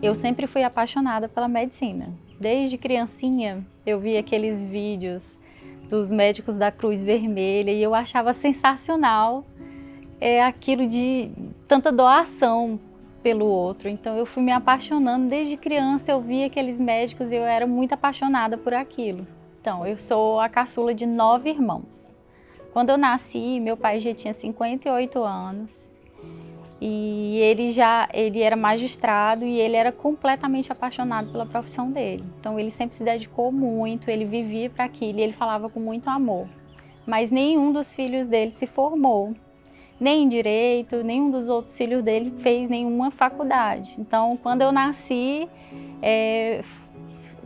Eu sempre fui apaixonada pela medicina. Desde criancinha, eu via aqueles vídeos dos médicos da Cruz Vermelha e eu achava sensacional aquilo de tanta doação pelo outro. Então eu fui me apaixonando desde criança, eu via aqueles médicos e eu era muito apaixonada por aquilo. Então, eu sou a caçula de 9 irmãos. Quando eu nasci, meu pai já tinha 58 anos e ele era magistrado e ele era completamente apaixonado pela profissão dele. Então ele sempre se dedicou muito, ele vivia para aquilo e ele falava com muito amor. Mas nenhum dos filhos dele se formou, nem em direito, nenhum dos outros filhos dele fez nenhuma faculdade. Então quando eu nasci,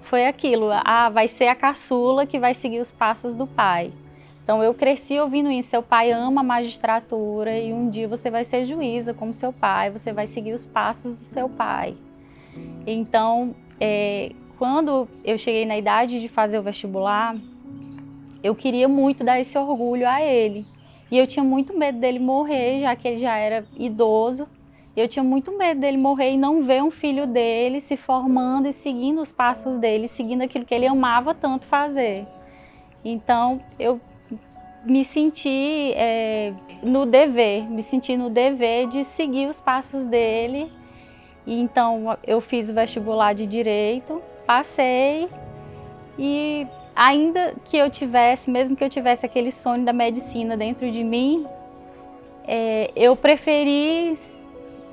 foi aquilo, vai ser a caçula que vai seguir os passos do pai. Então eu cresci ouvindo isso, seu pai ama a magistratura e um dia você vai ser juíza como seu pai, você vai seguir os passos do seu pai. Então, quando eu cheguei na idade de fazer o vestibular, eu queria muito dar esse orgulho a ele. E eu tinha muito medo dele morrer, já que ele já era idoso. Eu tinha muito medo dele morrer e não ver um filho dele se formando e seguindo os passos dele, seguindo aquilo que ele amava tanto fazer. Então, eu me senti no dever de seguir os passos dele. E então, eu fiz o vestibular de Direito, passei e ainda que eu tivesse, mesmo que eu tivesse aquele sonho da medicina dentro de mim, eu preferi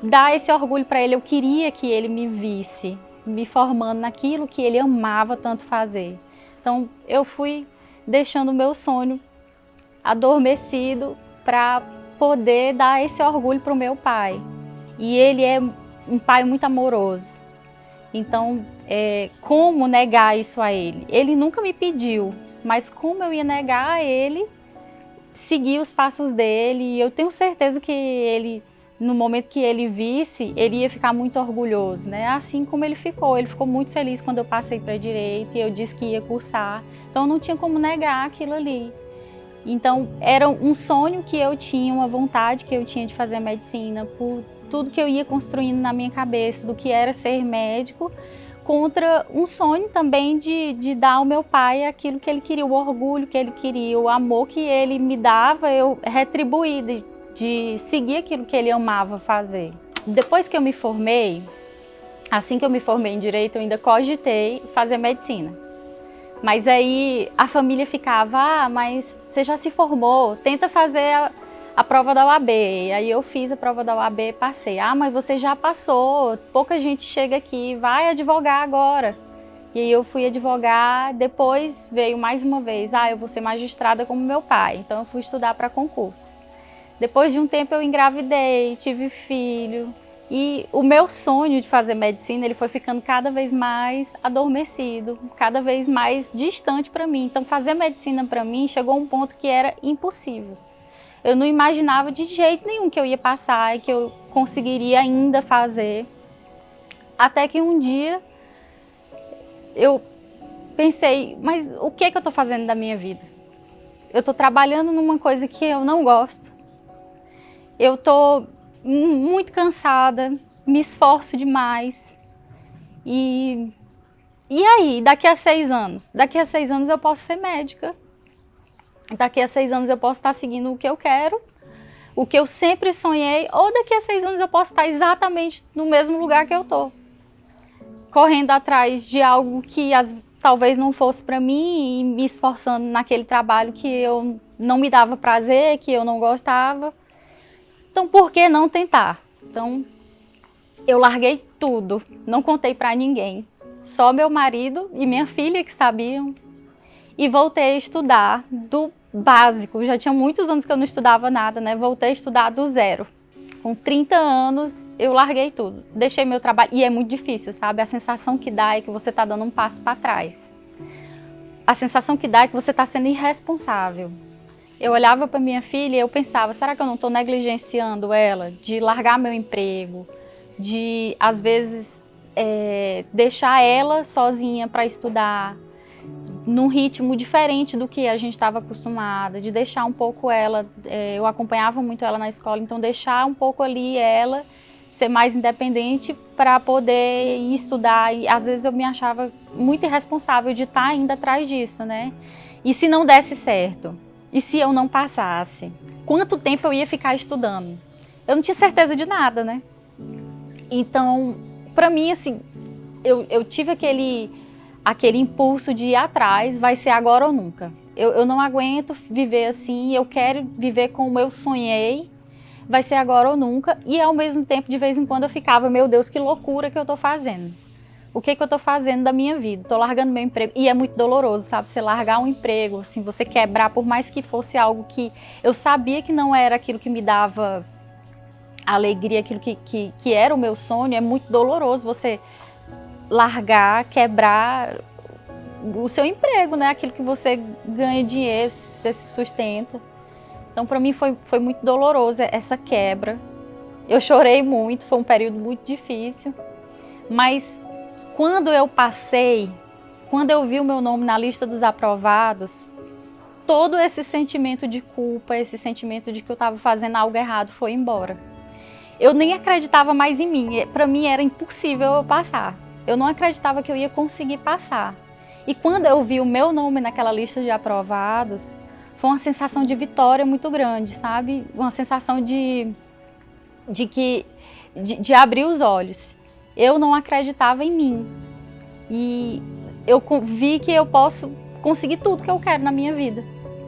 dar esse orgulho para ele. Eu queria que ele me visse me formando naquilo que ele amava tanto fazer. Então, eu fui deixando o meu sonho adormecido para poder dar esse orgulho para o meu pai. E ele é um pai muito amoroso. Então, como negar isso a ele? Ele nunca me pediu, mas como eu ia negar a ele seguir os passos dele? E eu tenho certeza que ele, no momento que ele visse, ele ia ficar muito orgulhoso, né? Assim como ele ficou muito feliz quando eu passei para Direito e eu disse que ia cursar. Então, não tinha como negar aquilo ali. Então, era um sonho que eu tinha, uma vontade que eu tinha de fazer medicina, por tudo que eu ia construindo na minha cabeça, do que era ser médico, contra um sonho também de dar ao meu pai aquilo que ele queria, o orgulho que ele queria, o amor que ele me dava, eu retribuí, de seguir aquilo que ele amava fazer. Depois que eu me formei, assim que eu me formei em Direito, eu ainda cogitei fazer medicina. Mas aí a família ficava, mas você já se formou, tenta fazer a prova da OAB. Aí eu fiz a prova da OAB, passei. Mas você já passou, pouca gente chega aqui, vai advogar agora. E aí eu fui advogar, depois veio mais uma vez, eu vou ser magistrada como meu pai. Então eu fui estudar para concurso. Depois de um tempo eu engravidei, tive filho. E o meu sonho de fazer medicina, ele foi ficando cada vez mais adormecido, cada vez mais distante para mim. Então, fazer medicina para mim chegou a um ponto que era impossível. Eu não imaginava de jeito nenhum que eu ia passar e que eu conseguiria ainda fazer. Até que um dia eu pensei, mas o que eu estou fazendo da minha vida? Eu estou trabalhando numa coisa que eu não gosto. Eu estou muito cansada, me esforço demais. E aí, daqui a 6 anos? Daqui a 6 anos eu posso ser médica. Daqui a 6 anos eu posso estar seguindo o que eu quero, o que eu sempre sonhei, ou daqui a 6 anos eu posso estar exatamente no mesmo lugar que eu estou. Correndo atrás de algo que talvez não fosse para mim e me esforçando naquele trabalho que eu não me dava prazer, que eu não gostava. Então, por que não tentar? Então, eu larguei tudo, não contei para ninguém. Só meu marido e minha filha que sabiam. E voltei a estudar do básico. Já tinha muitos anos que eu não estudava nada, né? Voltei a estudar do zero. Com 30 anos, eu larguei tudo. Deixei meu trabalho. E é muito difícil, sabe? A sensação que dá é que você está dando um passo para trás. A sensação que dá é que você está sendo irresponsável. Eu olhava para minha filha e eu pensava, será que eu não estou negligenciando ela? De largar meu emprego, de, às vezes, deixar ela sozinha para estudar, num ritmo diferente do que a gente estava acostumada, de deixar um pouco ela, eu acompanhava muito ela na escola, então deixar um pouco ali ela ser mais independente para poder ir estudar. E às vezes eu me achava muito irresponsável de estar ainda atrás disso, né? E se não desse certo? E se eu não passasse? Quanto tempo eu ia ficar estudando? Eu não tinha certeza de nada, né? Então, para mim, assim, eu tive aquele impulso de ir atrás, vai ser agora ou nunca. Eu não aguento viver assim, eu quero viver como eu sonhei, vai ser agora ou nunca. E ao mesmo tempo, de vez em quando eu ficava, meu Deus, que loucura que eu tô fazendo. O que eu tô fazendo da minha vida? Tô largando meu emprego. E é muito doloroso, sabe? Você largar um emprego, assim, você quebrar, por mais que fosse algo que eu sabia que não era aquilo que me dava alegria, aquilo que era o meu sonho. É muito doloroso você largar, quebrar o seu emprego, né? Aquilo que você ganha dinheiro, você se sustenta. Então, para mim foi muito doloroso essa quebra. Eu chorei muito, foi um período muito difícil. Mas quando eu passei, quando eu vi o meu nome na lista dos aprovados, todo esse sentimento de culpa, esse sentimento de que eu estava fazendo algo errado foi embora. Eu nem acreditava mais em mim. Para mim era impossível eu passar. Eu não acreditava que eu ia conseguir passar. E quando eu vi o meu nome naquela lista de aprovados, foi uma sensação de vitória muito grande, sabe? Uma sensação de abrir os olhos. Eu não acreditava em mim. E eu vi que eu posso conseguir tudo que eu quero na minha vida.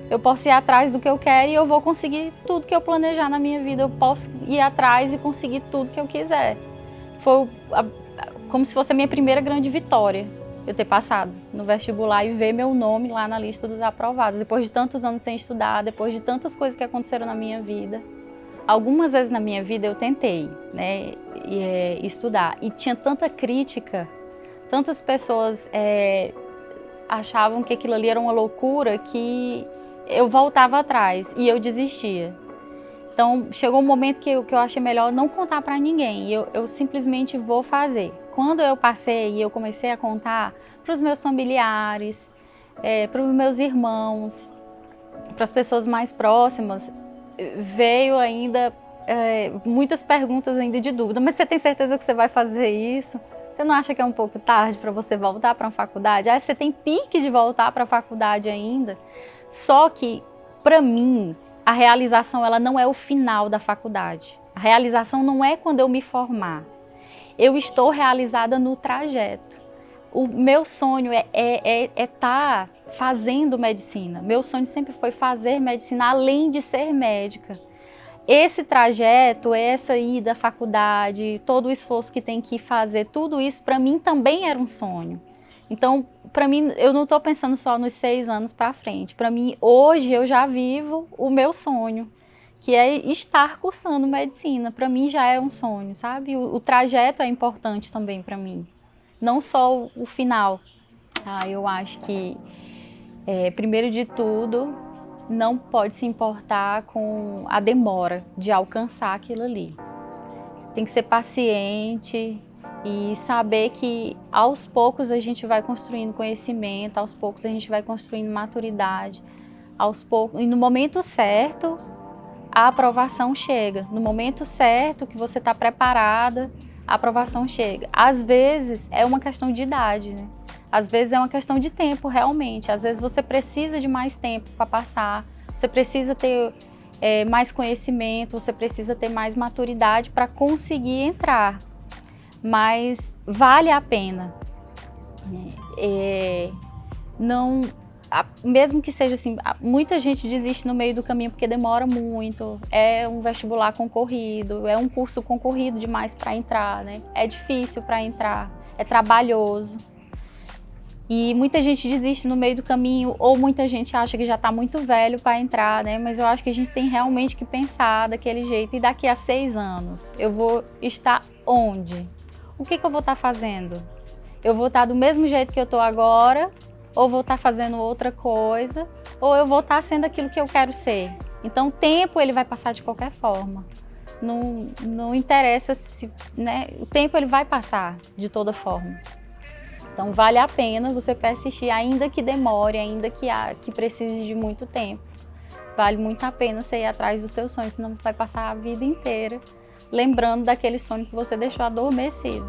Eu posso ir atrás do que eu quero e eu vou conseguir tudo que eu planejar na minha vida. Eu posso ir atrás e conseguir tudo que eu quiser. Foi como se fosse a minha primeira grande vitória, eu ter passado no vestibular e ver meu nome lá na lista dos aprovados. Depois de tantos anos sem estudar, depois de tantas coisas que aconteceram na minha vida. Algumas vezes na minha vida eu tentei, né, estudar. E tinha tanta crítica, tantas pessoas achavam que aquilo ali era uma loucura que eu voltava atrás e eu desistia. Então, chegou um momento que eu achei melhor não contar para ninguém. Eu simplesmente vou fazer. Quando eu passei e eu comecei a contar para os meus familiares, para os meus irmãos, para as pessoas mais próximas, veio ainda muitas perguntas ainda de dúvida. Mas você tem certeza que você vai fazer isso? Você não acha que é um pouco tarde para você voltar para uma faculdade? Você tem pique de voltar para a faculdade ainda? Só que, para mim, a realização ela não é o final da faculdade. A realização não é quando eu me formar. Eu estou realizada no trajeto. O meu sonho é estar fazendo medicina. Meu sonho sempre foi fazer medicina, além de ser médica. Esse trajeto, essa ida à faculdade, todo o esforço que tem que fazer, tudo isso para mim também era um sonho. Então, para mim, eu não estou pensando só nos 6 anos para frente. Para mim, hoje eu já vivo o meu sonho, que é estar cursando medicina. Para mim já é um sonho, sabe? O trajeto é importante também para mim, não só o final. Eu acho que, primeiro de tudo, não pode se importar com a demora de alcançar aquilo ali. Tem que ser paciente e saber que aos poucos a gente vai construindo conhecimento, aos poucos a gente vai construindo maturidade, aos poucos, e no momento certo a aprovação chega. No momento certo que você está preparada, a aprovação chega. Às vezes é uma questão de idade, né? Às vezes é uma questão de tempo realmente. Às vezes você precisa de mais tempo para passar, você precisa ter mais conhecimento, você precisa ter mais maturidade para conseguir entrar. Mas vale a pena. Não, mesmo que seja assim, muita gente desiste no meio do caminho porque demora muito, é um vestibular concorrido, é um curso concorrido demais para entrar, né? É difícil para entrar, é trabalhoso. E muita gente desiste no meio do caminho, ou muita gente acha que já está muito velho para entrar, né? Mas eu acho que a gente tem realmente que pensar daquele jeito. E daqui a 6 anos, eu vou estar onde? O que eu vou estar fazendo? Eu vou estar do mesmo jeito que eu estou agora, ou vou estar fazendo outra coisa, ou eu vou estar sendo aquilo que eu quero ser. Então o tempo ele vai passar de qualquer forma. Não interessa se, né? O tempo ele vai passar de toda forma. Então vale a pena você persistir, ainda que demore, ainda que precise de muito tempo. Vale muito a pena você ir atrás dos seus sonhos, senão vai passar a vida inteira lembrando daquele sonho que você deixou adormecido.